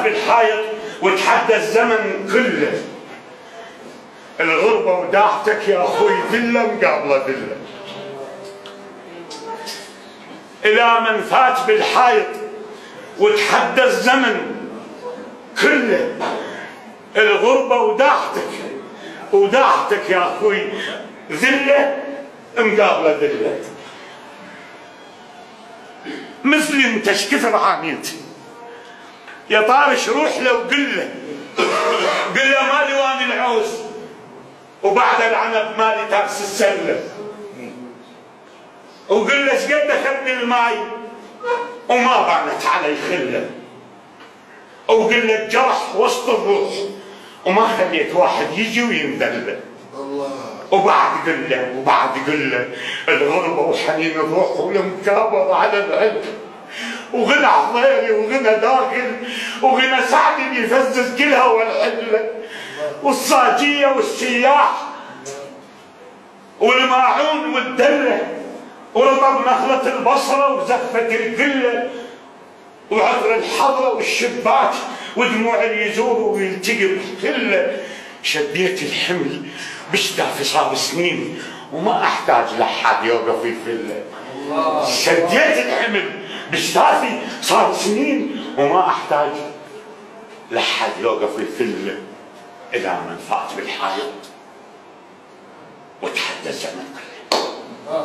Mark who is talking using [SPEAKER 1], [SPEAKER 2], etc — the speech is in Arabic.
[SPEAKER 1] بالحائط وتحدى الزمن كله. الغربة وداعتك يا أخوي ذلة مقابلة ذلة. إلى من فات بالحائط وتحدى الزمن كله. الغربة وداعتك يا أخوي ذلة مقابلة ذلة. مثلي انت ايش كثر عانيت يا طارش، روح له وقل له مالي واني العوز وبعد العنب مالي ترس السله، وقل له ايش قد اخذني الماي وما بانت علي خله، وقل له الجرح وسط الروح وما خليت واحد يجي وينذله. وبعد قل له الغربه وحنين الروح والمكابره على العلم، وغنى حضيري وغنى داخل وغنى سعدي بيفزز كلها والحله، والصاجيه والسياح والماعون والدله ورطب نخله البصره وزفه القله وعطر الحضره والشباك ودموع اليزور ويلتقي بالخله. شديت الحمل بشدافي صار سنين وما احتاج لحد يوقف يفله. شديت الحمل بشدافي صار سنين وما احتاج لحد يوقف يفله. الى من فات بالحائط وتحدى الزمن كله.